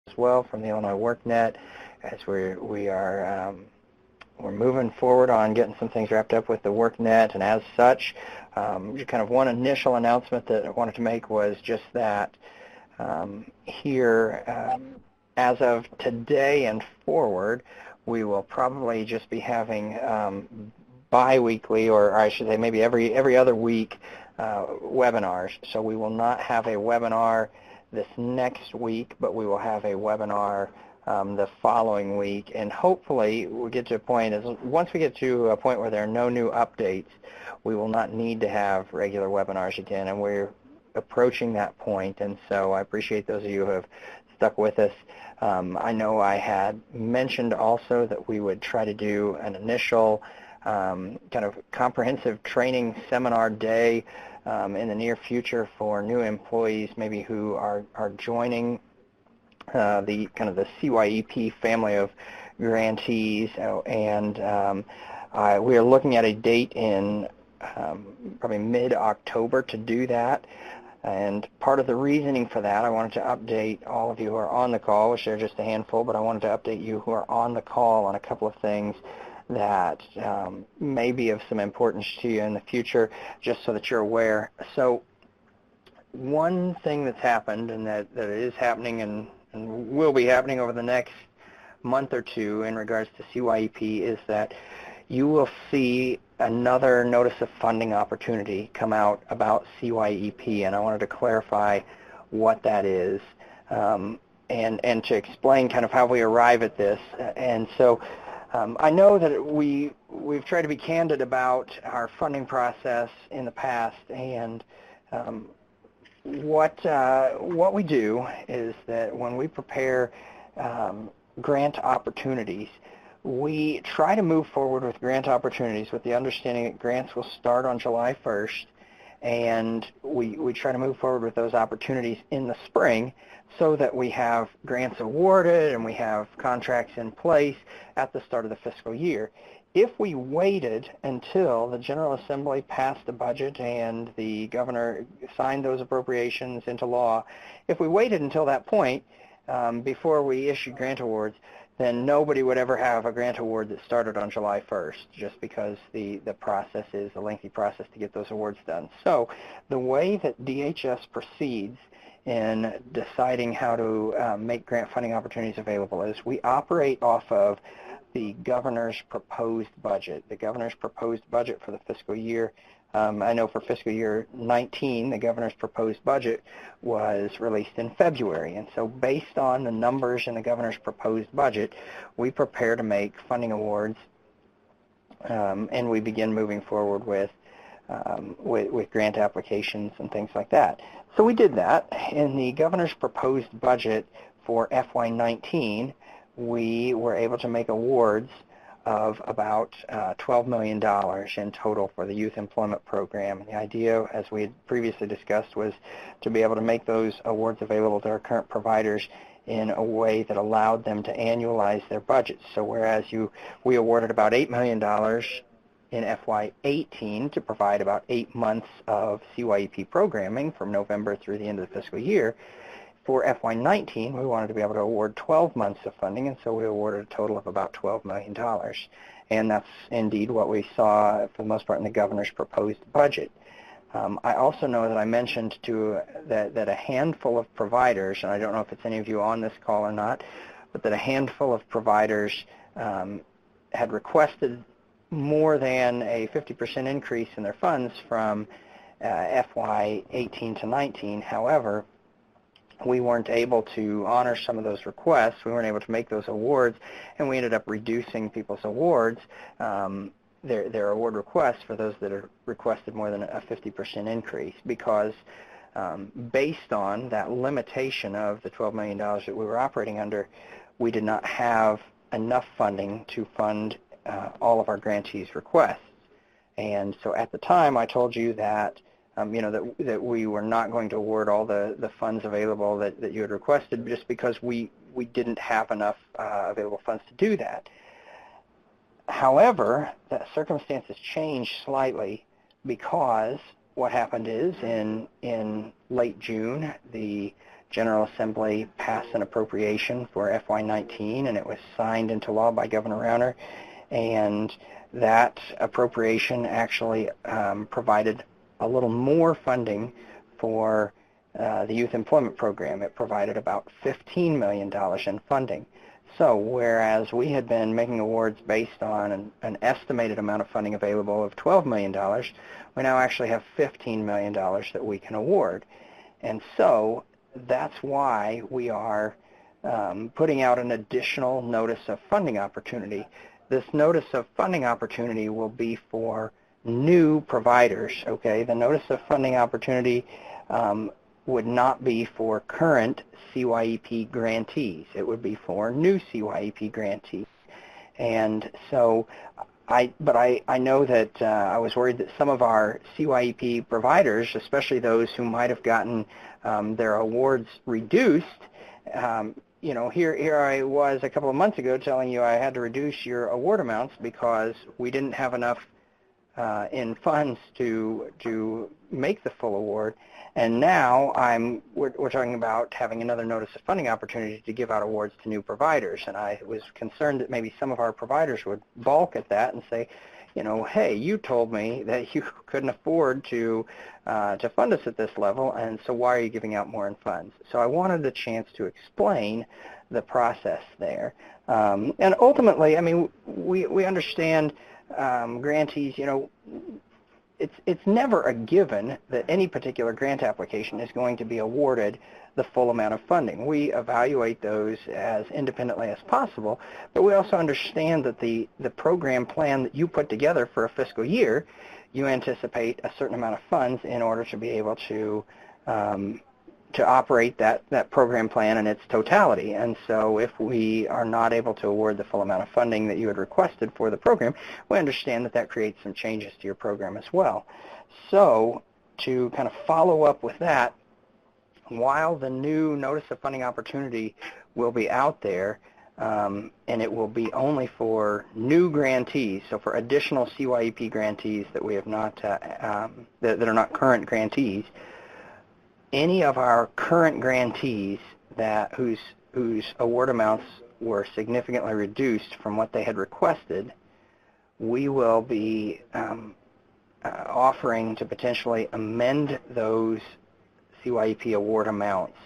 as well from the Illinois WorkNet, as we're moving forward on getting some things wrapped up with the WorkNet, and as such, kind of one initial announcement that I wanted to make was just that as of today and forward, we will probably just be having bi-weekly, or I should say maybe every other week, webinars. So we will not have a webinar this next week, but we will have a webinar the following week, and hopefully we'll get to a point, once we get to a point where there are no new updates, we will not need to have regular webinars again, and we're approaching that point, and so I appreciate those of you who have stuck with us. I know I had mentioned also that we would try to do an initial kind of comprehensive training seminar day in the near future for new employees maybe who are joining the kind of the CYEP family of grantees, and we are looking at a date in probably mid-October to do that. And part of the reasoning for that, I wanted to update all of you who are on the call, which are just a handful, but I wanted to update you who are on the call on a couple of things that may be of some importance to you in the future, just so that you're aware. So one thing that's happened, and that is happening and will be happening over the next month or two in regards to CYEP, is that you will see another notice of funding opportunity come out about CYEP, and I wanted to clarify what that is and to explain kind of how we arrive at this. And so I know that we've tried to be candid about our funding process in the past, and what we do is that when we prepare grant opportunities, we try to move forward with grant opportunities with the understanding that grants will start on July 1st, and we try to move forward with those opportunities in the spring so that we have grants awarded and we have contracts in place at the start of the fiscal year. If we waited until the General Assembly passed the budget and the governor signed those appropriations into law, if we waited until that point before we issued grant awards, then nobody would ever have a grant award that started on July 1st, just because the process is a lengthy process to get those awards done. So the way that DHS proceeds in deciding how to make grant funding opportunities available is we operate off of the governor's proposed budget. The governor's proposed budget for the fiscal year, I know for fiscal year 19, the governor's proposed budget was released in February. And so based on the numbers in the governor's proposed budget, we prepare to make funding awards, and we begin moving forward with grant applications and things like that. So we did that. In the governor's proposed budget for FY19, we were able to make awards of about $12 million in total for the Youth Employment Program. And the idea, as we had previously discussed, was to be able to make those awards available to our current providers in a way that allowed them to annualize their budgets. So whereas we awarded about $8 million in FY18 to provide about 8 months of CYEP programming from November through the end of the fiscal year, for FY19, we wanted to be able to award 12 months of funding, and so we awarded a total of about $12 million. And that's indeed what we saw, for the most part, in the governor's proposed budget. I also know that I mentioned that a handful of providers, and I don't know if it's any of you on this call or not, but that a handful of providers had requested more than a 50% increase in their funds from FY18 to 19. However, we weren't able to honor some of those requests. We weren't able to make those awards, and we ended up reducing people's awards, their award requests for those that are requested more than a 50% increase, because based on that limitation of the $12 million that we were operating under, we did not have enough funding to fund all of our grantees' requests. And so at the time, I told you that that we were not going to award all the funds available that you had requested, just because we didn't have enough available funds to do that. However, the circumstances changed slightly, because what happened is in late June, the General Assembly passed an appropriation for FY19, and it was signed into law by Governor Rauner. And that appropriation actually provided a little more funding for the Youth Employment Program. It provided about $15 million in funding. So whereas we had been making awards based on an estimated amount of funding available of $12 million, we now actually have $15 million that we can award. And so that's why we are putting out an additional notice of funding opportunity. This notice of funding opportunity will be for new providers, okay? The notice of funding opportunity would not be for current CYEP grantees. It would be for new CYEP grantees. And so I know that I was worried that some of our CYEP providers, especially those who might have gotten their awards reduced, you know, here I was a couple of months ago telling you I had to reduce your award amounts because we didn't have enough in funds to make the full award. And now we're talking about having another notice of funding opportunity to give out awards to new providers. And I was concerned that maybe some of our providers would balk at that and say, you know, hey, you told me that you couldn't afford to fund us at this level, and so why are you giving out more in funds? So I wanted a chance to explain the process there. And ultimately, I mean, we understand grantees, you know, it's never a given that any particular grant application is going to be awarded the full amount of funding. We evaluate those as independently as possible, but we also understand that the program plan that you put together for a fiscal year, you anticipate a certain amount of funds in order to be able to operate that program plan in its totality. And so if we are not able to award the full amount of funding that you had requested for the program, we understand that that creates some changes to your program as well. So to kind of follow up with that, while the new notice of funding opportunity will be out there, and it will be only for new grantees, so for additional CYEP grantees that we have not, that are not current grantees, any of our current grantees whose award amounts were significantly reduced from what they had requested, we will be offering to potentially amend those CYEP award amounts.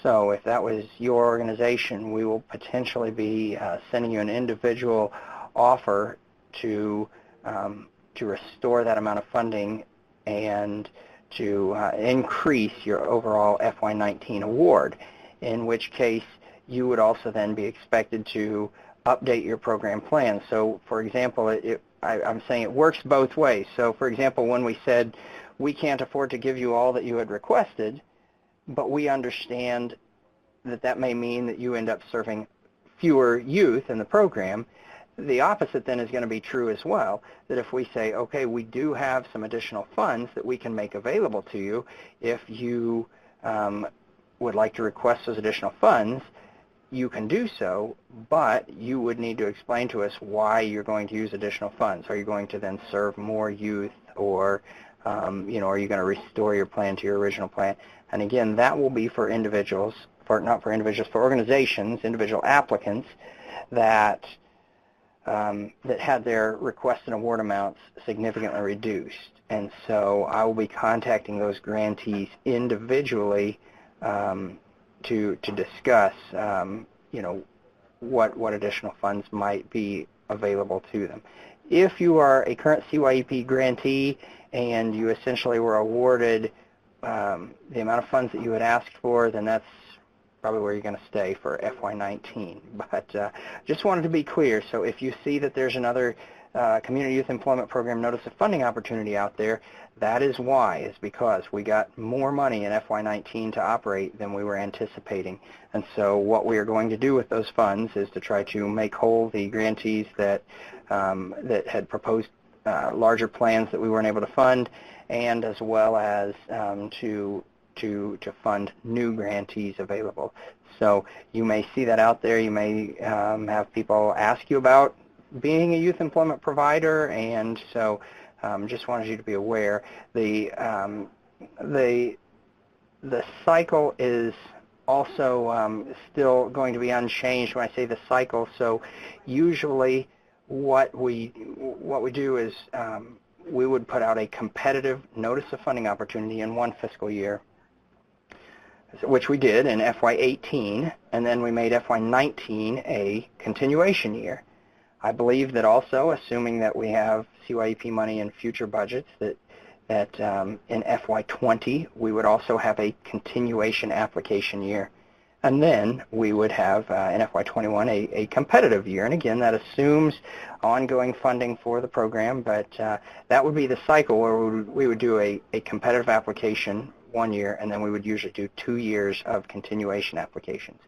So if that was your organization, we will potentially be sending you an individual offer to restore that amount of funding and to increase your overall FY19 award, in which case you would also then be expected to update your program plan. So for example, I'm saying it works both ways. So for example, when we said we can't afford to give you all that you had requested, but we understand that that may mean that you end up serving fewer youth in the program, the opposite then is going to be true as well, that if we say, okay, we do have some additional funds that we can make available to you, if you would like to request those additional funds, you can do so, but you would need to explain to us why you're going to use additional funds. Are you going to then serve more youth, or you know, are you going to restore your plan to your original plan? And again, that will be for individuals, not for individuals, for organizations, individual applicants that had their request and award amounts significantly reduced. And so I will be contacting those grantees individually to discuss, you know, what additional funds might be available to them. If you are a current CYEP grantee and you essentially were awarded the amount of funds that you had asked for, then that's probably where you're going to stay for FY19. But just wanted to be clear, so if you see that there's another Community Youth Employment Program notice of funding opportunity out there, that is why, is because we got more money in FY19 to operate than we were anticipating. And so what we are going to do with those funds is to try to make whole the grantees that that had proposed larger plans that we weren't able to fund, and as well as to fund new grantees available. So you may see that out there. You may have people ask you about being a youth employment provider, and so just wanted you to be aware. The cycle is also still going to be unchanged when I say the cycle. So usually what we do is we would put out a competitive notice of funding opportunity in one fiscal year, which we did in FY18, and then we made FY19 a continuation year. I believe that also, assuming that we have CYEP money in future budgets, that in FY20 we would also have a continuation application year. And then we would have in FY21 a competitive year. And again, that assumes ongoing funding for the program, but that would be the cycle where we would do a competitive application 1 year, and then we would usually do 2 years of continuation applications.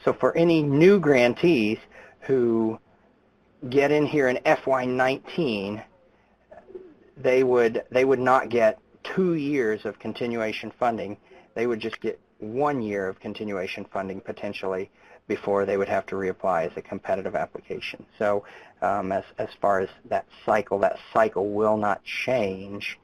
So for any new grantees who get in here in FY19, they would not get 2 years of continuation funding. They would just get 1 year of continuation funding potentially before they would have to reapply as a competitive application. So as far as that cycle will not change.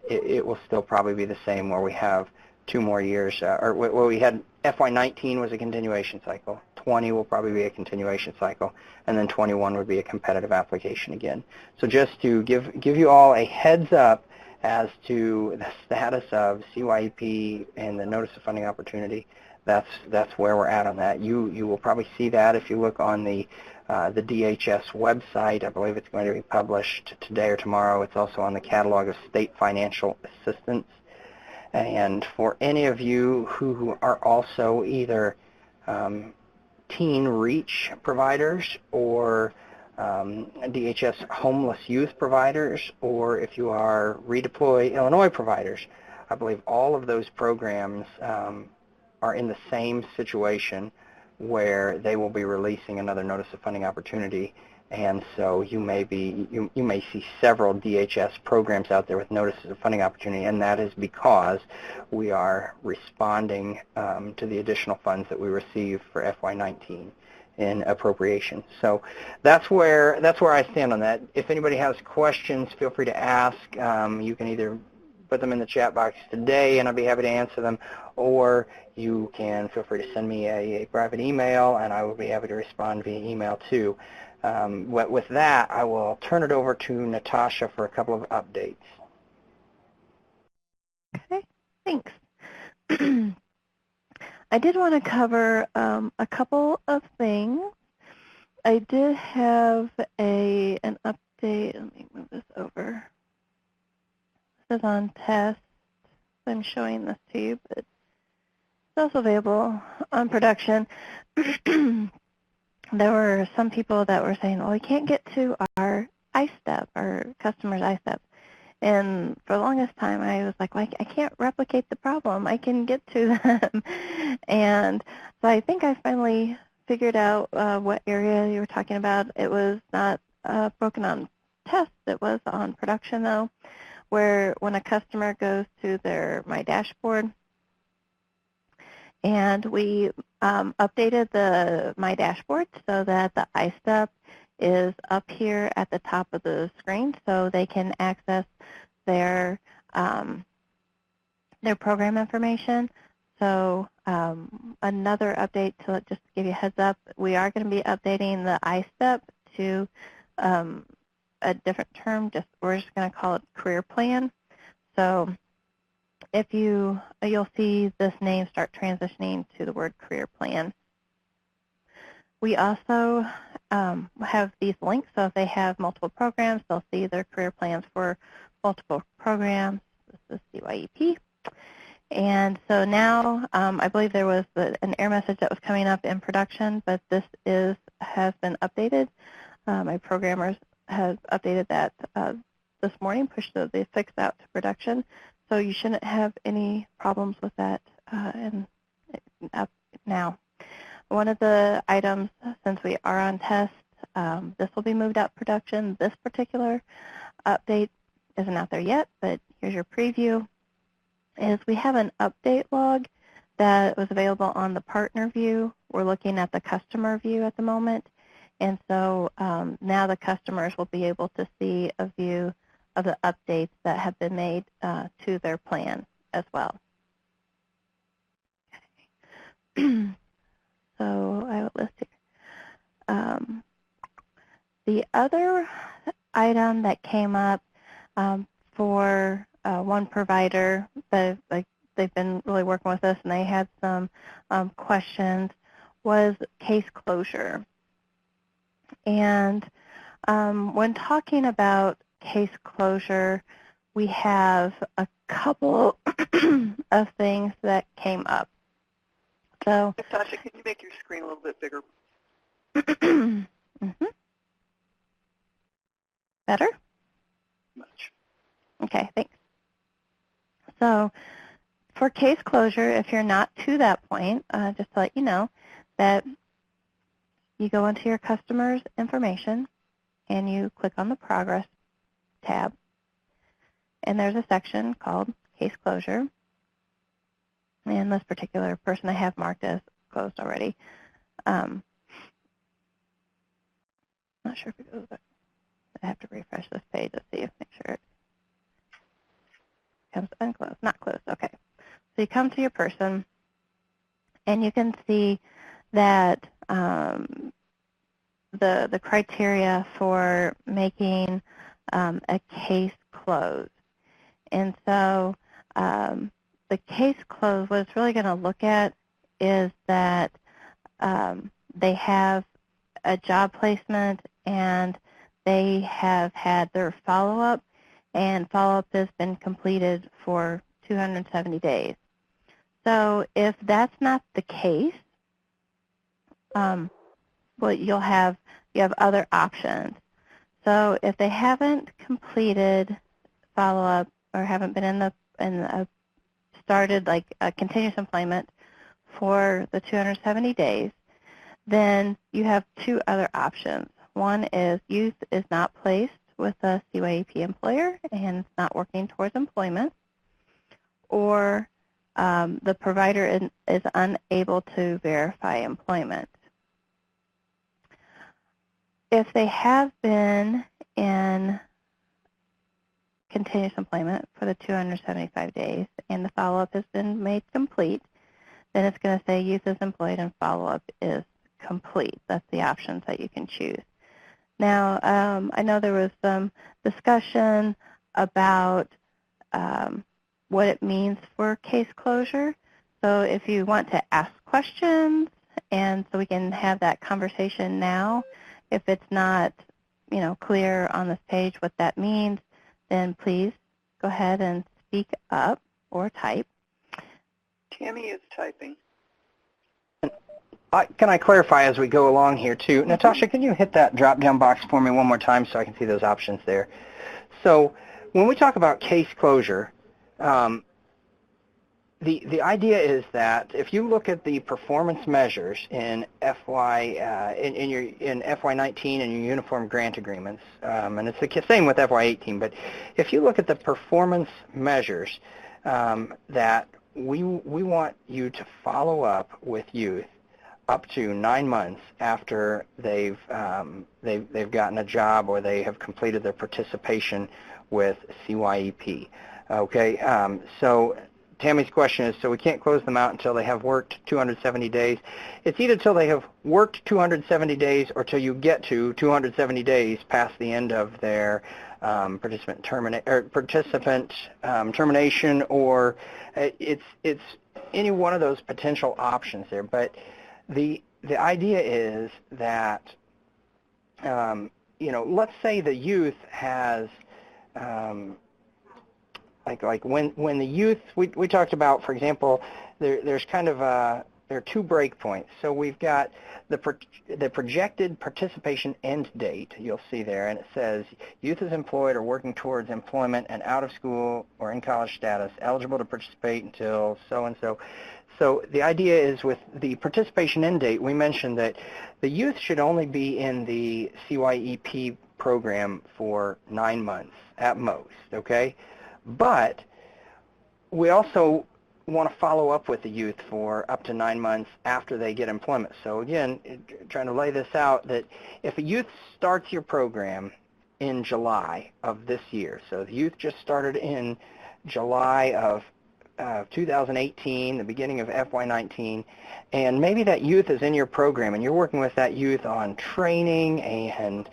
It will still probably be the same, where we have 2 more years, or where we had FY19 was a continuation cycle, 20 will probably be a continuation cycle, and then 21 would be a competitive application again. So just to give you all a heads up as to the status of CYEP and the Notice of Funding Opportunity, that's where we're at on that. You will probably see that if you look on the DHS website. I believe it's going to be published today or tomorrow. It's also on the catalog of state financial assistance. And for any of you who are also either teen reach providers or DHS homeless youth providers, or if you are Redeploy Illinois providers, I believe all of those programs are in the same situation where they will be releasing another Notice of Funding Opportunity. And so you may see several DHS programs out there with Notices of Funding Opportunity, and that is because we are responding to the additional funds that we receive for FY19 in appropriation. So that's where I stand on that. If anybody has questions, feel free to ask. You can either put them in the chat box today, and I'll be happy to answer them, or you can feel free to send me a private email, and I will be happy to respond via email too. With that, I will turn it over to Natasha for a couple of updates. Okay, thanks. I did want to cover a couple of things. I did have an update. Let me move this over. This is on test. I'm showing this to you, but it's also available on production. There were some people that were saying, well, we can't get to our ISTEP, our customer's ISTEP. And for the longest time, I was like, well, I can't replicate the problem. I can get to them. And so I think I finally figured out what area you were talking about. It was not broken on test. It was on production, though, where when a customer goes to their My Dashboard, and we updated the My Dashboard so that the ISTEP is up here at the top of the screen, so they can access their program information. So another update, to just give you a heads up, we are going to be updating the ISTEP to a different term. We're just going to call it Career Plan. So if you'll see this name start transitioning to the word Career Plan. We also have these links, so if they have multiple programs, they'll see their career plans for multiple programs. This is CYEP. And so now, I believe there was an error message that was coming up in production, but this has been updated. My programmers have updated that this morning, pushed the fix out to production. So you shouldn't have any problems with that up now. One of the items, since we are on test, this will be moved out production. This particular update isn't out there yet, but here's your preview, is we have an update log that was available on the partner view. We're looking at the customer view at the moment. And so now the customers will be able to see a view of the updates that have been made to their plan as well. Okay. So I will list here. The other item that came up for one provider that they've been really working with us, and they had some questions, was case closure. And when talking about case closure, we have a couple of things that came up. So, Natasha, can you make your screen a little bit bigger? Better? Much. Okay, thanks. So for case closure, if you're not to that point, just to let you know that you go into your customer's information and you click on the Progress tab, and there's a section called Case Closure. And this particular person I have marked as closed already. Not sure if it goes back. I have to refresh this page to see if make sure it comes unclosed. Not closed. Okay. So you come to your person, and you can see that the criteria for making a case close. And so the case close, what it's really going to look at is that they have a job placement and they have had their follow-up, and follow-up has been completed for 270 days. So if that's not the case, well, you have other options. So if they haven't completed follow-up or haven't been started like a continuous employment for the 270 days, then you have two other options. One is youth is not placed with a CYEP employer and is not working towards employment, or the provider is unable to verify employment. If they have been in continuous employment for the 275 days and the follow-up has been made complete, then it's going to say youth is employed and follow-up is complete. That's the options that you can choose. Now, I know there was some discussion about what it means for case closure. So if you want to ask questions, and so we can have that conversation now, if it's not, clear on this page what that means, then please go ahead and speak up or type. Tammy is typing. Can I clarify as we go along here too? Natasha, can you hit that drop-down box for me one more time so I can see those options there? So when we talk about case closure, the idea is that if you look at the performance measures in FY19 in your uniform grant agreements, and it's the same with FY18, but if you look at the performance measures that we want you to follow up with youth up to 9 months after they've gotten a job or they have completed their participation with CYEP. Okay, so Tammy's question is, so we can't close them out until they have worked 270 days. It's either till they have worked 270 days or till you get to 270 days past the end of their participant termination, or it's any one of those potential options there. But the idea is that let's say the youth has like when the youth, we talked about, for example, there's kind of there are two breakpoints. So we've got the projected participation end date, you'll see there, and it says youth is employed or working towards employment and out of school or in college status, eligible to participate until so-and-so. So the idea is with the participation end date, we mentioned that the youth should only be in the CYEP program for 9 months at most, okay? But we also want to follow up with the youth for up to 9 months after they get employment. So again, trying to lay this out, that if a youth starts your program in July of this year, so the youth just started in July of 2018, the beginning of FY19, and maybe that youth is in your program and you're working with that youth on training, and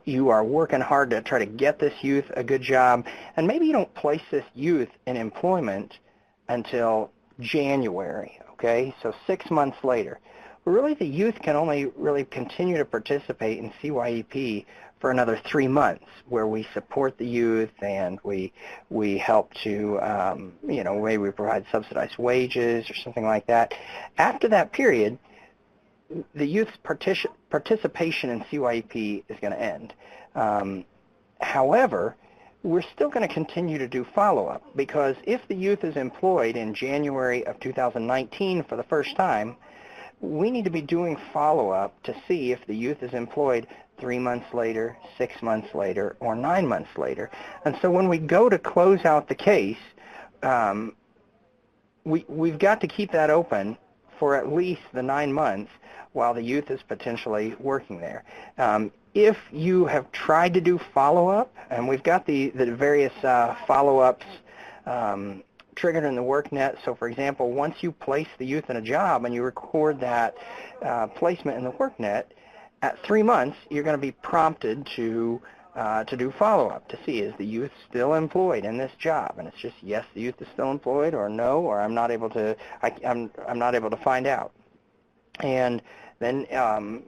you are working hard to try to get this youth a good job, and maybe you don't place this youth in employment until January, okay? So 6 months later. But really the youth can only really continue to participate in CYEP for another 3 months, where we support the youth and we help to, maybe we provide subsidized wages or something like that. After that period, the youth's participation in CYEP is going to end. However, we're still going to continue to do follow-up, because if the youth is employed in January of 2019 for the first time, we need to be doing follow-up to see if the youth is employed 3 months later, 6 months later, or 9 months later. And so when we go to close out the case, we've got to keep that open for at least the 9 months while the youth is potentially working there. If you have tried to do follow-up, and we've got the various follow-ups triggered in the workNet. So for example, once you place the youth in a job and you record that placement in the workNet, at 3 months you're going to be prompted to do follow-up to see, is the youth still employed in this job? And it's just, yes, the youth is still employed, or no, or I'm not able to find out. And then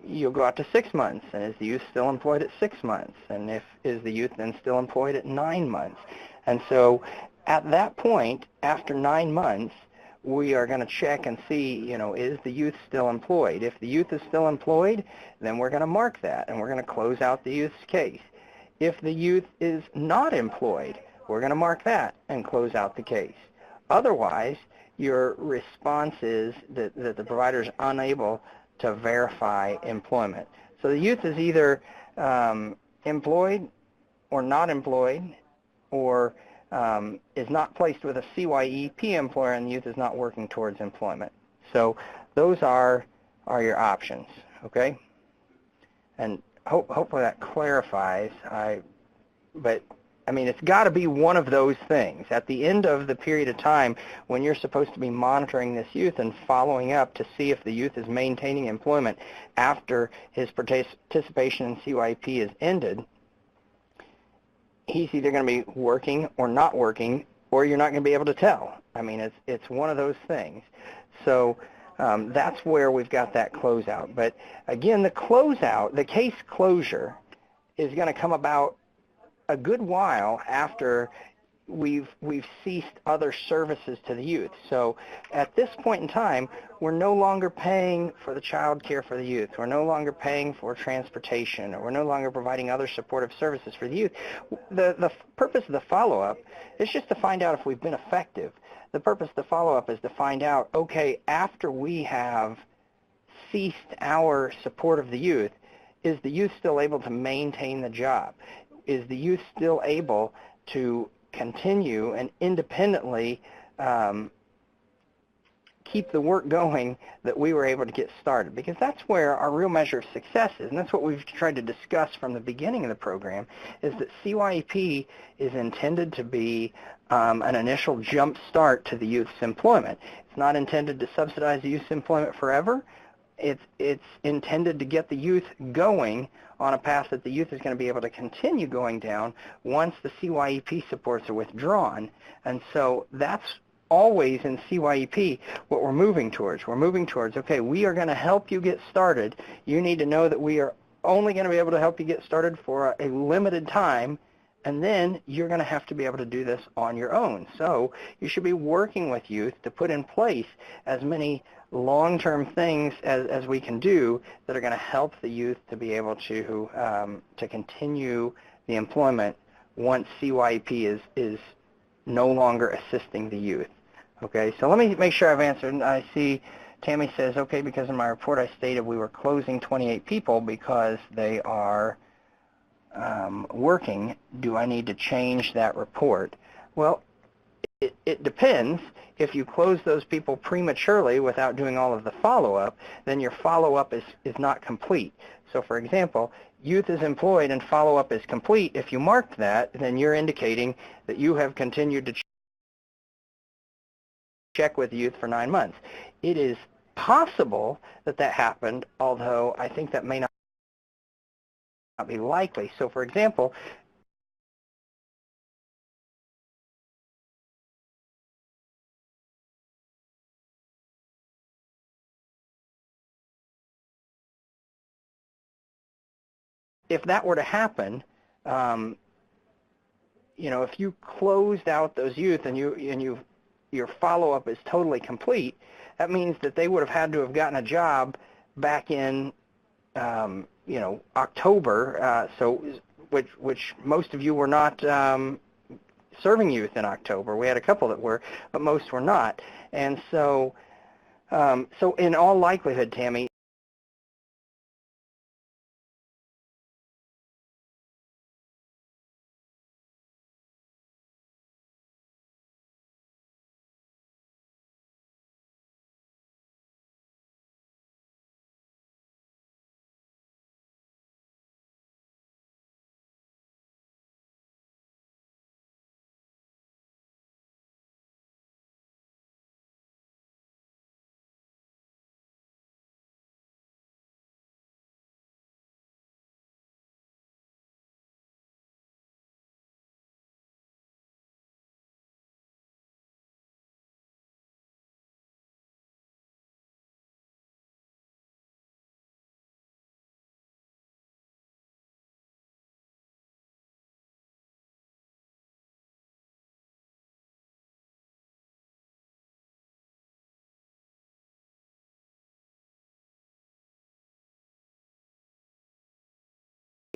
you'll go out to 6 months, and is the youth still employed at 6 months? And is the youth then still employed at 9 months? And so at that point, after 9 months, we are going to check and see, is the youth still employed? If the youth is still employed, then we're going to mark that, and we're going to close out the youth's case. If the youth is not employed, we're going to mark that and close out the case. Otherwise, your response is that the provider is unable to verify employment. So the youth is either employed or not employed, or is not placed with a CYEP employer, and the youth is not working towards employment. So those are your options, okay? And hopefully that clarifies. But I mean, it's got to be one of those things. At the end of the period of time when you're supposed to be monitoring this youth and following up to see if the youth is maintaining employment after his participation in CYEP is ended, he's either going to be working or not working, or you're not going to be able to tell. I mean, it's one of those things. So that's where we've got that closeout. But again, the closeout, the case closure, is going to come about a good while after we've ceased other services to the youth. So at this point in time, we're no longer paying for the child care for the youth. We're no longer paying for transportation, or we're no longer providing other supportive services for the youth. The purpose of the follow-up is just to find out if we've been effective. The purpose of the follow-up is to find out, okay, after we have ceased our support of the youth, is the youth still able to maintain the job? Is the youth still able to continue and independently keep the work going that we were able to get started? Because that's where our real measure of success is, and that's what we've tried to discuss from the beginning of the program, is that CYEP is intended to be an initial jump start to the youth's employment. It's not intended to subsidize the youth's employment forever. It's intended to get the youth going on a path that the youth is going to be able to continue going down once the CYEP supports are withdrawn. And so that's always in CYEP what we're moving towards. We're moving towards, okay, we are going to help you get started. You need to know that we are only going to be able to help you get started for a limited time, and then you're going to have to be able to do this on your own. So you should be working with youth to put in place as many long-term things as we can do that are going to help the youth to be able to continue the employment once CYEP is no longer assisting the youth. Okay, so let me make sure I've answered. I see Tammy says, okay, because in my report I stated we were closing 28 people because they are working. Do I need to change that report? Well, it depends. If you close those people prematurely without doing all of the follow-up, then your follow-up is not complete. So for example, youth is employed and follow-up is complete. If you marked that, then you're indicating that you have continued to check with the youth for 9 months. It is possible that that happened, although I think that may not be likely. So, for example, if that were to happen, if you closed out those youth and your follow-up is totally complete, that means that they would have had to have gotten a job back in October, which most of you were not serving youth in October. We had a couple that were, but most were not. And so in all likelihood, Tammy,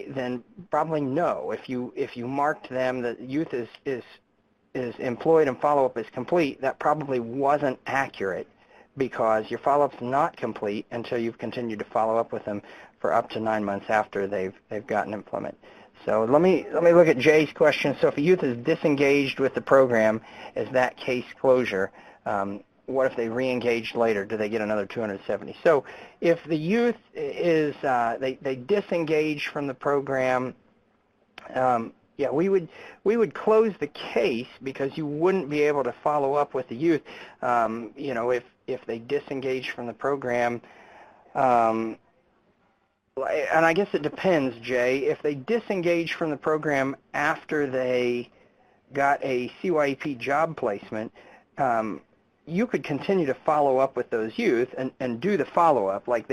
then probably no. If you marked them that youth is employed and follow-up is complete, that probably wasn't accurate, because your follow-up's not complete until you've continued to follow up with them for up to 9 months after they've gotten employment. So let me look at Jay's question. So if a youth is disengaged with the program, is that case closure? What if they re-engage later? Do they get another 270? So if the youth is they disengage from the program, yeah, we would close the case, because you wouldn't be able to follow up with the youth. If they disengage from the program, and I guess it depends, Jay. If they disengage from the program after they got a CYEP job placement, you could continue to follow up with those youth and do the follow-up, like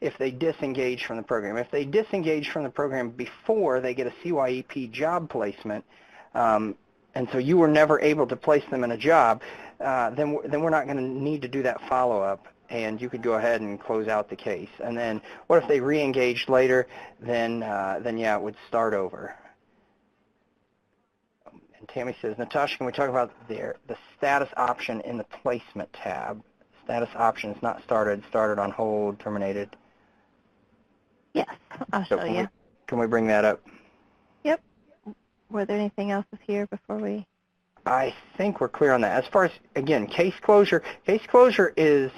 if they disengage from the program. If they disengage from the program before they get a CYEP job placement, and so you were never able to place them in a job, then we're not going to need to do that follow-up, and you could go ahead and close out the case. And then what if they re-engage later? Then yeah, it would start over. And Tammy says, Natasha, can we talk about the status option in the placement tab? Status option is not started, started on hold, terminated. Yes, I'll show you. Can we bring that up? Yep. Were there anything else here before we? I think we're clear on that. As far as, again, case closure is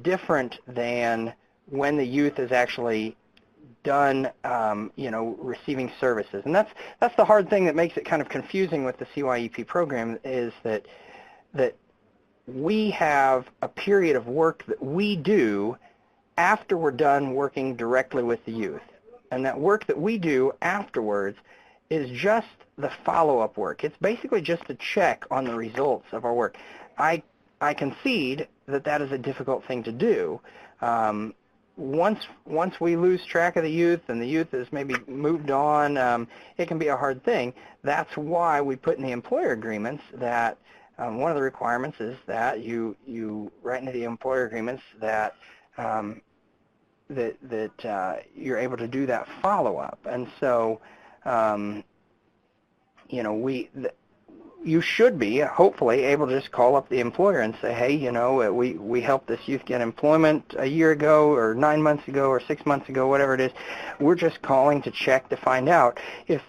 different than when the youth is actually done, receiving services. And that's the hard thing that makes it kind of confusing with the CYEP program, is that we have a period of work that we do after we're done working directly with the youth. And that work that we do afterwards is just the follow-up work. It's basically just a check on the results of our work. I concede that is a difficult thing to do. Once we lose track of the youth and the youth has maybe moved on, it can be a hard thing. That's why we put in the employer agreements that one of the requirements is that you write into the employer agreements that you're able to do that follow-up. And so, you should be, hopefully, able to just call up the employer and say, hey, we helped this youth get employment a year ago or 9 months ago or 6 months ago, whatever it is. We're just calling to check to find out if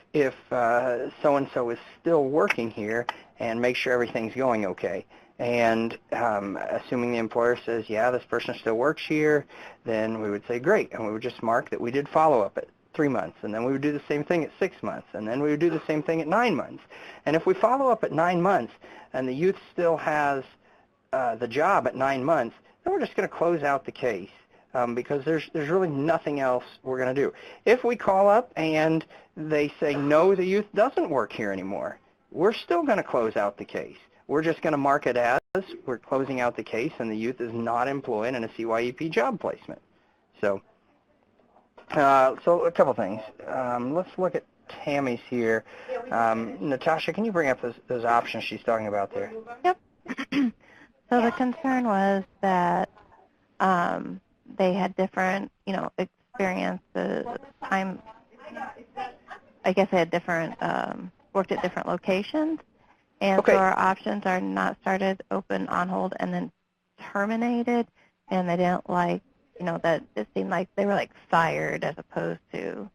so-and-so is still working here, and make sure everything's going okay. And assuming the employer says, yeah, this person still works here, then we would say, great. And we would just mark that we did follow-up at 3 months, and then we would do the same thing at 6 months, and then we would do the same thing at 9 months. And if we follow up at 9 months and the youth still has the job at 9 months, then we're just going to close out the case because there's really nothing else we're going to do. If we call up and they say, no, the youth doesn't work here anymore, we're still going to close out the case. We're just going to mark it as we're closing out the case and the youth is not employed in a CYEP job placement. So, so a couple things. Let's look at Tammy's here. Natasha, can you bring up those options she's talking about there? Yep. So the concern was that they had different, experiences, I guess they had different, worked at different locations. And Okay. so our options are not started, open, on hold, and then terminated. And they didn't like, that it seemed like they were like fired as opposed to.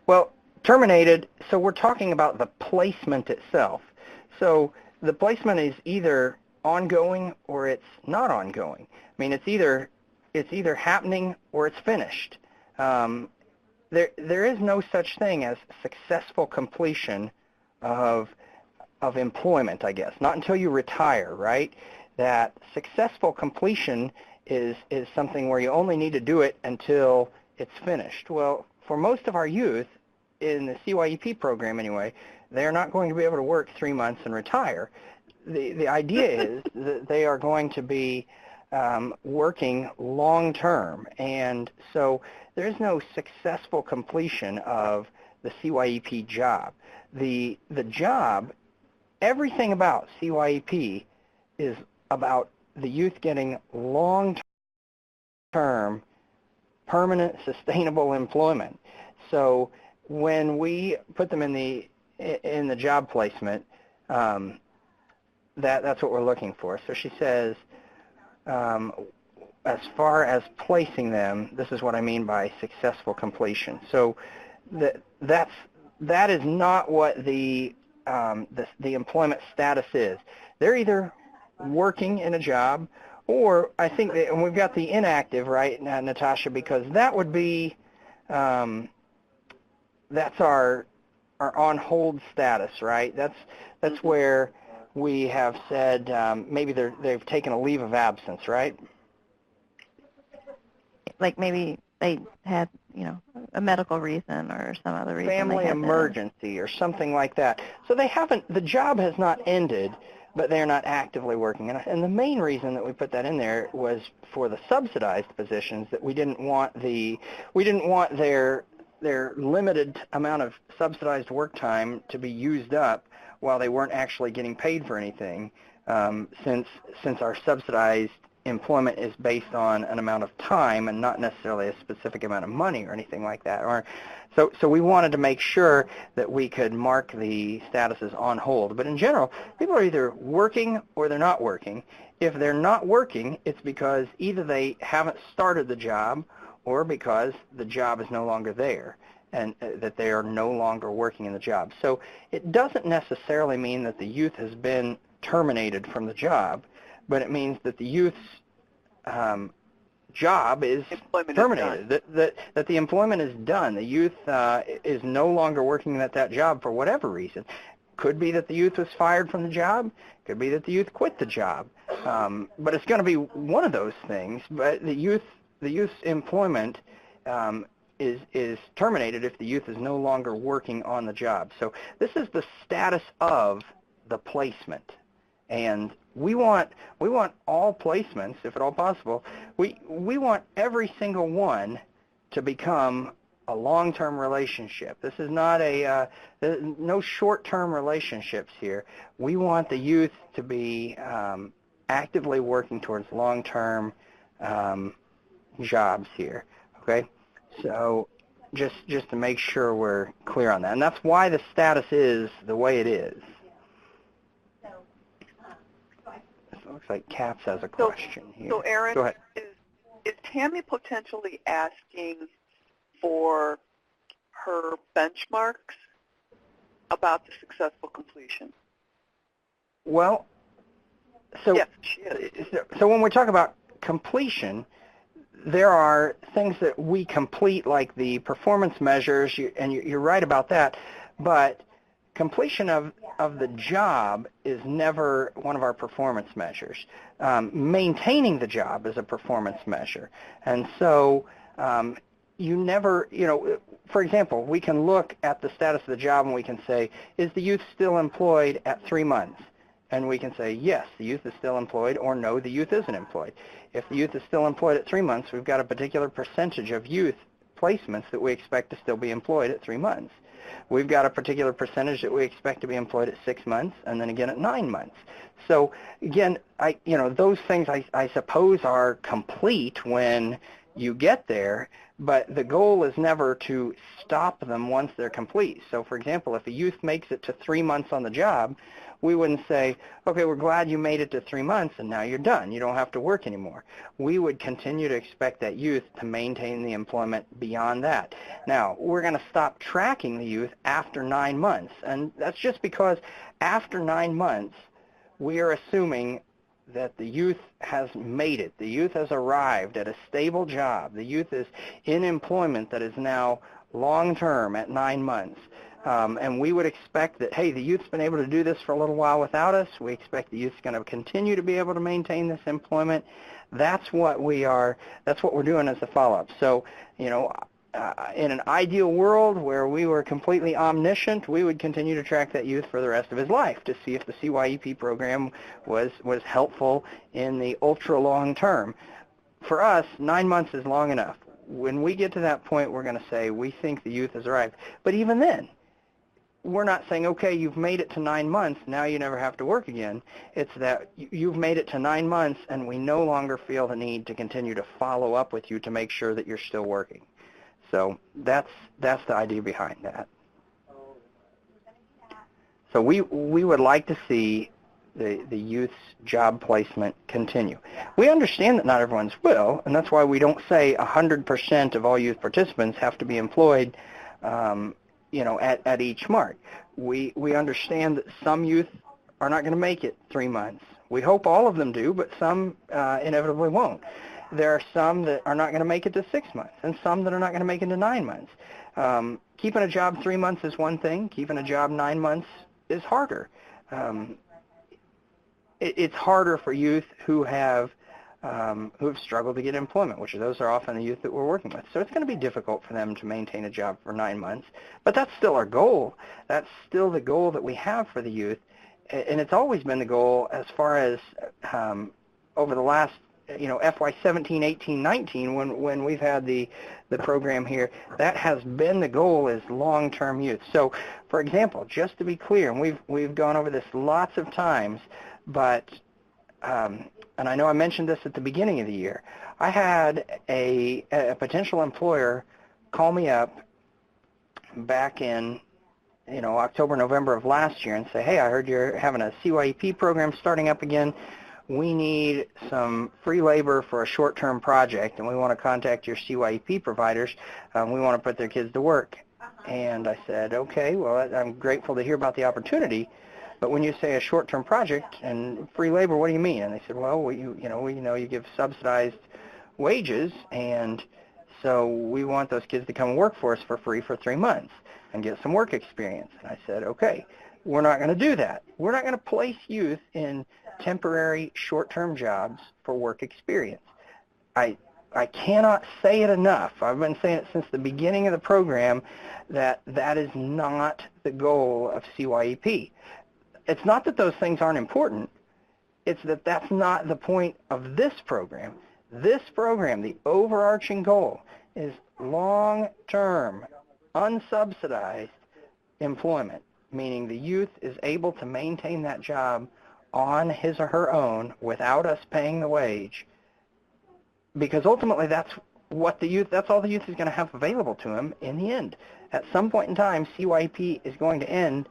Well, terminated, so we're talking about the placement itself. So the placement is either ongoing or it's not ongoing. I mean, it's either happening or it's finished. There is no such thing as successful completion of employment, I guess. Not until you retire, right? That successful completion is something where you only need to do it until it's finished. Well, for most of our youth, in the CYEP program anyway, they're not going to be able to work 3 months and retire. The idea is that they are going to be working long term, and so there is no successful completion of the CYEP job. The job, everything about CYEP is about the youth getting long-term, permanent, sustainable employment. So when we put them in the job placement, that's what we're looking for. So she says, as far as placing them, this is what I mean by successful completion. So that is not what the employment status is. They're either working in a job, or I think, and we've got the inactive, right, Natasha, because that would be, that's our on hold status, right? That's where we have said maybe they've taken a leave of absence, right? Like maybe they had, a medical reason or some other reason. Family emergency or something like that. So they haven't, the job has not ended, but they're not actively working. And the main reason that we put that in there was for the subsidized positions, that we didn't want their limited amount of subsidized work time to be used up while they weren't actually getting paid for anything, since our subsidized employment is based on an amount of time and not necessarily a specific amount of money or anything like that. So we wanted to make sure that we could mark the statuses on hold. But in general, people are either working or they're not working. If they're not working, it's because either they haven't started the job or because the job is no longer there and that they are no longer working in the job. So it doesn't necessarily mean that the youth has been terminated from the job, but it means that the youth's job is terminated, that the employment is done. The youth is no longer working at that job for whatever reason. Could be that the youth was fired from the job. Could be that the youth quit the job. But it's going to be one of those things. But the youth's employment is terminated if the youth is no longer working on the job. So this is the status of the placement. And we want all placements, if at all possible. We want every single one to become a long-term relationship. This is not no short-term relationships here. We want the youth to be actively working towards long-term jobs here. Okay, so just to make sure we're clear on that, and that's why the status is the way it is. Looks like Caps has a question here. So Aaron, go ahead. Is Tammy potentially asking for her benchmarks about the successful completion? Well, so yes, she is. So when we talk about completion, there are things that we complete, like the performance measures, and you're right about that, but completion of the job is never one of our performance measures. Maintaining the job is a performance measure. And so you never, for example, we can look at the status of the job and we can say, is the youth still employed at 3 months? And we can say, yes, the youth is still employed, or no, the youth isn't employed. If the youth is still employed at 3 months, we've got a particular percentage of youth placements that we expect to still be employed at 3 months. We've got a particular percentage that we expect to be employed at 6 months, and then again at 9 months. So again, those things I suppose are complete when you get there, but the goal is never to stop them once they're complete. So for example, if a youth makes it to 3 months on the job, we wouldn't say, okay, we're glad you made it to 3 months and now you're done. You don't have to work anymore. We would continue to expect that youth to maintain the employment beyond that. Now, we're going to stop tracking the youth after 9 months, and that's just because after 9 months, we are assuming that the youth has made it. The youth has arrived at a stable job. The youth is in employment that is now long-term at 9 months. And we would expect that, hey, the youth's been able to do this for a little while without us. We expect the youth's going to continue to be able to maintain this employment. That's what we're doing as a follow-up. So, in an ideal world where we were completely omniscient, we would continue to track that youth for the rest of his life to see if the CYEP program was helpful in the ultra long term. For us, 9 months is long enough. When we get to that point, we're going to say we think the youth has arrived. But even then, we're not saying, okay, you've made it to 9 months, now you never have to work again. It's that you've made it to 9 months, and we no longer feel the need to continue to follow up with you to make sure that you're still working. So that's the idea behind that. So we would like to see the youth's job placement continue. We understand that not everyone's will, and that's why we don't say 100% of all youth participants have to be employed at each mark. We understand that some youth are not going to make it 3 months. We hope all of them do, but some inevitably won't. There are some that are not going to make it to 6 months, and some that are not going to make it to 9 months. Keeping a job 3 months is one thing. Keeping a job 9 months is harder. It's harder for youth who have struggled to get employment, which those are often the youth that we're working with. So it's going to be difficult for them to maintain a job for 9 months, but that's still our goal. That's still the goal that we have for the youth, and it's always been the goal as far as over the last FY 17, 18, 19, when we've had the program here, that has been the goal, is long-term youth. So, for example, just to be clear, and we've gone over this lots of times, but and I know I mentioned this at the beginning of the year, I had a potential employer call me up back in October, November of last year and say, hey, I heard you're having a CYEP program starting up again. We need some free labor for a short-term project, and we want to contact your CYEP providers. We want to put their kids to work. And I said, okay, well, I'm grateful to hear about the opportunity, but when you say a short-term project and free labor, what do you mean? And they said, well, we know you give subsidized wages, and so we want those kids to come and work for us for free for 3 months and get some work experience. And I said, okay, we're not going to do that. We're not going to place youth in temporary short-term jobs for work experience. I cannot say it enough. I've been saying it since the beginning of the program that is not the goal of CYEP. It's not that those things aren't important. It's that that's not the point of this program. This program, the overarching goal, is long-term, unsubsidized employment, meaning the youth is able to maintain that job on his or her own without us paying the wage, because ultimately that's all the youth is going to have available to him in the end. At some point in time, CYEP is going to end,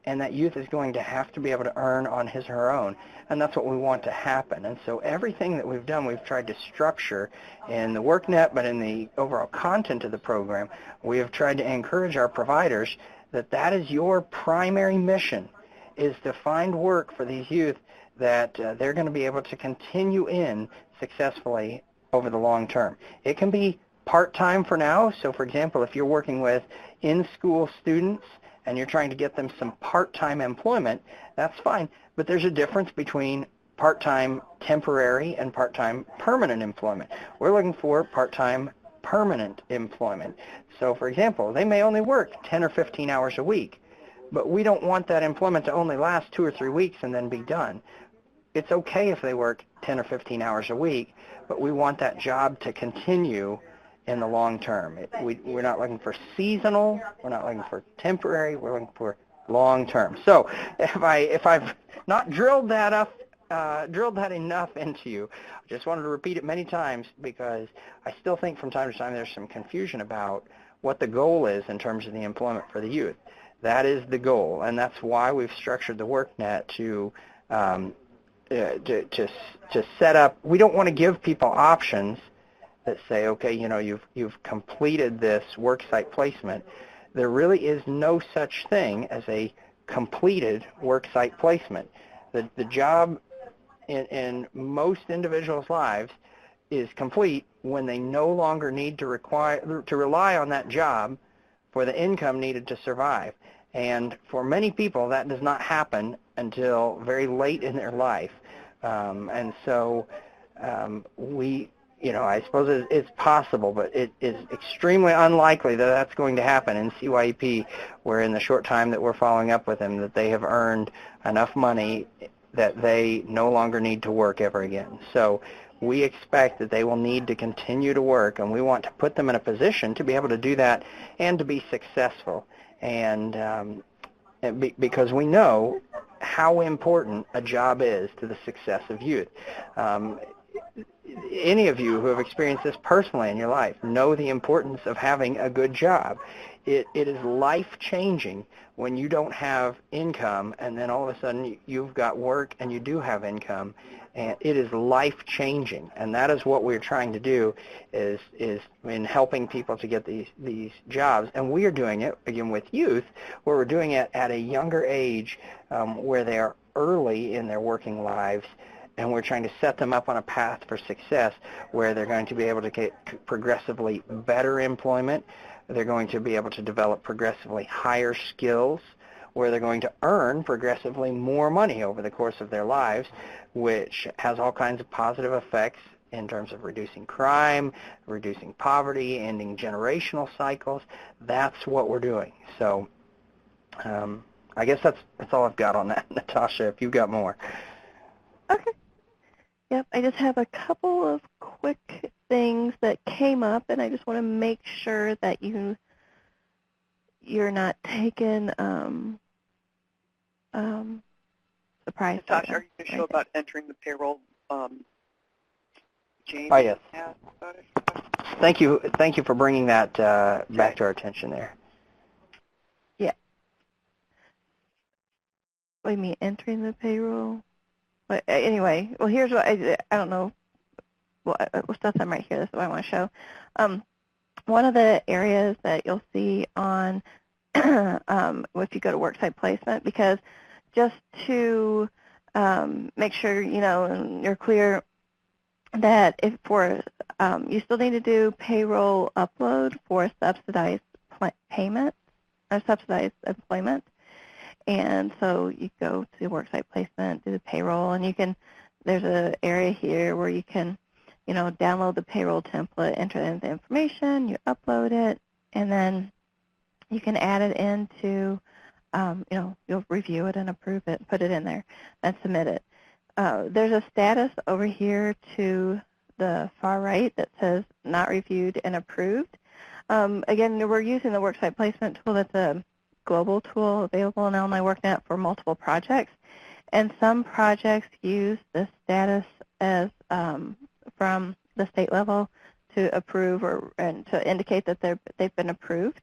and that youth is going to have to be able to earn on his or her own, and that's what we want to happen. And so everything that we've done, we've tried to structure in the workNet, but in the overall content of the program, we have tried to encourage our providers that is your primary mission, is to find work for these youth that they're going to be able to continue in successfully over the long term. It can be part-time for now. So, for example, if you're working with in-school students and you're trying to get them some part-time employment, that's fine. But there's a difference between part-time temporary and part-time permanent employment. We're looking for part-time permanent employment. So for example, they may only work 10 or 15 hours a week, but we don't want that employment to only last 2 or 3 weeks and then be done. It's okay if they work 10 or 15 hours a week, but we want that job to continue in the long term. We're not looking for seasonal, we're not looking for temporary, we're looking for long term. So if I've not drilled that enough into you, I just wanted to repeat it many times because I still think from time to time there's some confusion about what the goal is in terms of the employment for the youth. That is the goal, and that's why we've structured the workNet to set up. We don't want to give people options that say, okay, you know, you've completed this worksite placement. There really is no such thing as a completed worksite placement. The job in most individuals' lives is complete when they no longer need to rely on that job for the income needed to survive. And for many people, that does not happen until very late in their life. And so I suppose it's possible, but it is extremely unlikely that that's going to happen in CYEP, where in the short time that we're following up with them, that they have earned enough money that they no longer need to work ever again. So we expect that they will need to continue to work, and we want to put them in a position to be able to do that and to be successful. And because we know how important a job is to the success of youth. Any of you who have experienced this personally in your life know the importance of having a good job. It is life-changing when you don't have income and then all of a sudden you've got work and you do have income, and it is life-changing. And that is what we're trying to do is in helping people to get these jobs. And we are doing it, again, with youth, where we're doing it at a younger age where they are early in their working lives, and we're trying to set them up on a path for success where they're going to be able to get progressively better employment. They're going to be able to develop progressively higher skills, where they're going to earn progressively more money over the course of their lives, which has all kinds of positive effects in terms of reducing crime, reducing poverty, ending generational cycles. That's what we're doing. So I guess that's all I've got on that. Natasha, if you've got more. Okay. Yep, I just have a couple of quick things that came up, and I just want to make sure that you're not taken surprised. Natasha, are you going to show about entering the payroll? Jane? Oh, yes. Asked about it? Thank you for bringing that back to our attention there. Yeah. What do you mean, entering the payroll? But anyway, well, here's what I don't know. Well, stuff I'm right here. This is what I want to show. One of the areas that you'll see on if you go to worksite placement, because just to make sure you're clear that if you still need to do payroll upload for subsidized payment or subsidized employment. And so you go to worksite placement, do the payroll, and there's an area here where you can, download the payroll template, enter in the information, you upload it, and then you can add it into, you'll review it and approve it, put it in there, and submit it. There's a status over here to the far right that says not reviewed and approved. Again, we're using the worksite placement tool. That's a global tool available in Illinois WorkNet for multiple projects, and some projects use the status as from the state level to approve and to indicate that they've been approved.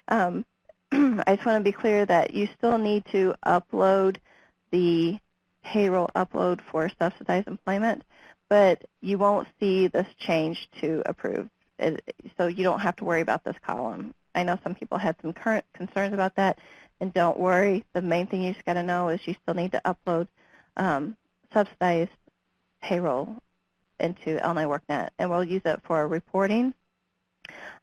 I just want to be clear that you still need to upload the payroll upload for subsidized employment, but you won't see this change to approved, so you don't have to worry about this column. I know some people had some current concerns about that, and don't worry. The main thing you just got to know is you still need to upload subsidized payroll into Illinois WorkNet, and we'll use it for reporting,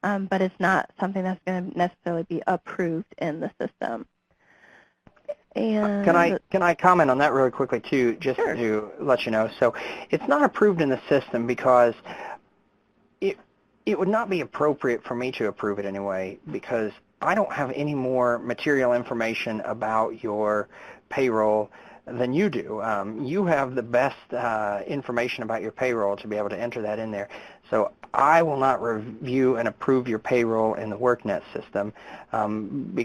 but it's not something that's going to necessarily be approved in the system. And Can I comment on that really quickly too, just Sure. to let you know? So it's not approved in the system because it would not be appropriate for me to approve it anyway, because I don't have any more material information about your payroll than you do. You have the best information about your payroll to be able to enter that in there. So I will not review and approve your payroll in the workNet system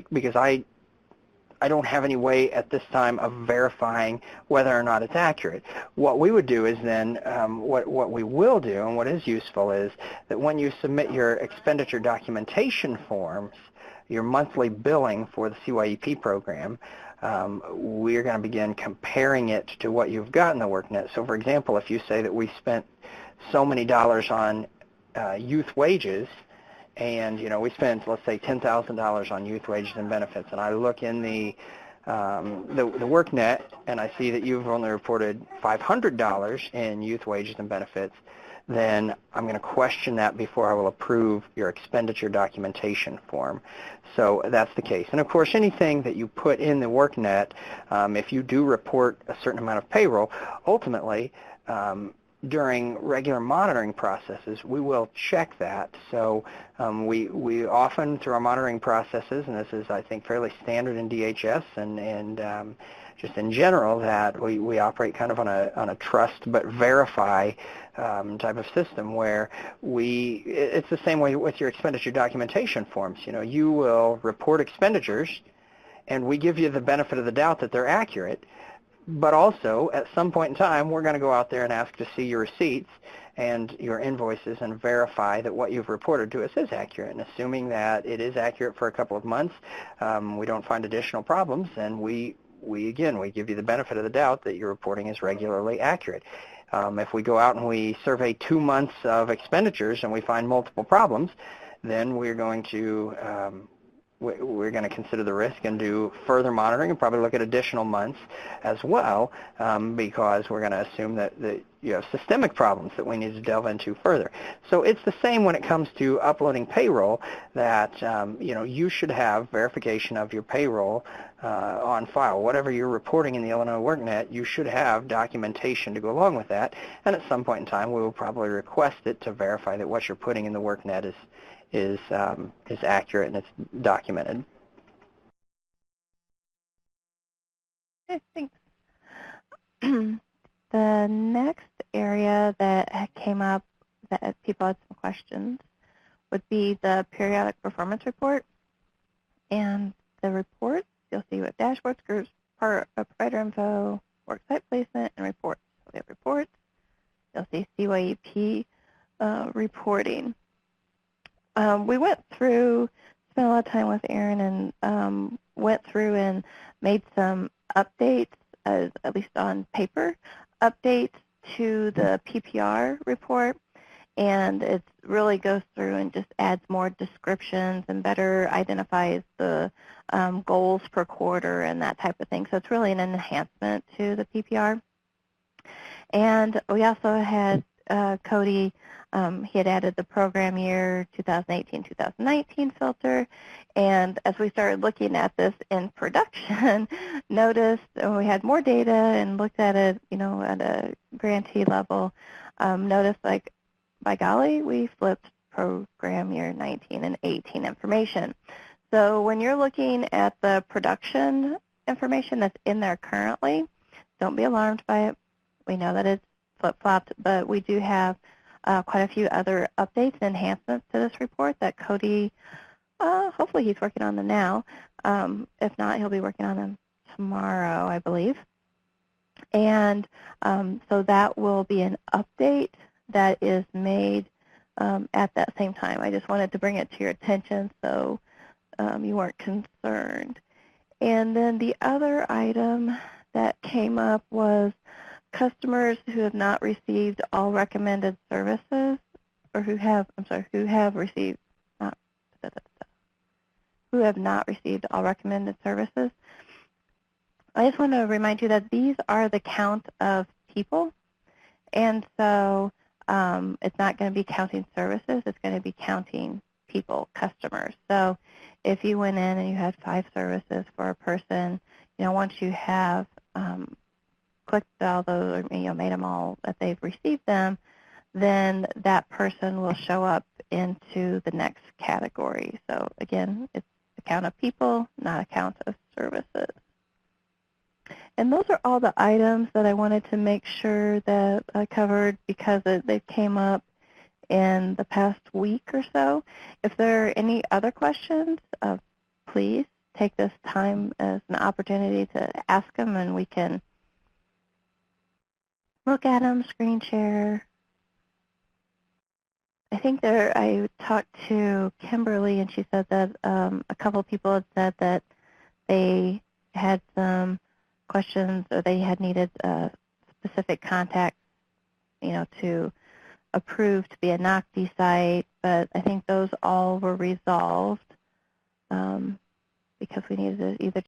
because I don't have any way at this time of verifying whether or not it's accurate. What we would do is then, what we will do and what is useful is that when you submit your expenditure documentation forms, your monthly billing for the CYEP program, we're going to begin comparing it to what you've got in the workNet. So for example, if you say that we spent so many dollars on youth wages, and we spent, let's say, $10,000 on youth wages and benefits, and I look in the workNet and I see that you've only reported $500 in youth wages and benefits, then I'm going to question that before I will approve your expenditure documentation form. So that's the case. And of course, anything that you put in the workNet, if you do report a certain amount of payroll, ultimately, during regular monitoring processes, we will check that. So we often, through our monitoring processes, and this is, I think, fairly standard in DHS and just in general, that we operate kind of on a trust but verify type of system where it's the same way with your expenditure documentation forms. You will report expenditures, and we give you the benefit of the doubt that they're accurate. But also, at some point in time, we're going to go out there and ask to see your receipts and your invoices and verify that what you've reported to us is accurate. And assuming that it is accurate for a couple of months, we don't find additional problems, and we give you the benefit of the doubt that your reporting is regularly accurate. If we go out and we survey 2 months of expenditures and we find multiple problems, then we're going to consider the risk and do further monitoring and probably look at additional months as well, because we're going to assume that you have systemic problems that we need to delve into further. So it's the same when it comes to uploading payroll, that you should have verification of your payroll on file. Whatever you're reporting in the Illinois WorkNet, you should have documentation to go along with that, and at some point in time we will probably request it to verify that what you're putting in the WorkNet is accurate and it's documented. Okay, thanks. The next area that came up that people had some questions would be the periodic performance report. And the report, you'll see what dashboards, groups, provider info, worksite placement, and reports. So we have reports. You'll see CYEP reporting. We went through, spent a lot of time with Erin, and went through and made some updates, at least on paper, updates to the PPR report. And it really goes through and just adds more descriptions and better identifies the goals per quarter and that type of thing. So it's really an enhancement to the PPR. And we also had Cody, he had added the program year 2018-2019 filter, and as we started looking at this in production, noticed we had more data and looked at it, at a grantee level, noticed like, by golly, we flipped program year 19 and 18 information. So when you're looking at the production information that's in there currently, don't be alarmed by it. We know that it's flip-flopped, but we do have quite a few other updates and enhancements to this report that Cody, hopefully he's working on them now. If not, he'll be working on them tomorrow, I believe. And so that will be an update that is made at that same time. I just wanted to bring it to your attention so you weren't concerned. And then the other item that came up was customers who have not received all recommended services, or who have not received all recommended services. I just want to remind you that these are the count of people, and so it's not going to be counting services, it's going to be counting people, customers. So if you went in and you had 5 services for a person, once you have clicked all those, or made them all that they've received them, then that person will show up into the next category. So again, it's a count of people, not a count of services. And those are all the items that I wanted to make sure that I covered because they came up in the past week or so. If there are any other questions, please take this time as an opportunity to ask them, and we can look at them, screen share. I think I talked to Kimberly, and she said that a couple of people had said that they had some questions, or they had needed specific contact, to approve to be a NOCD site, but I think those all were resolved because we needed to either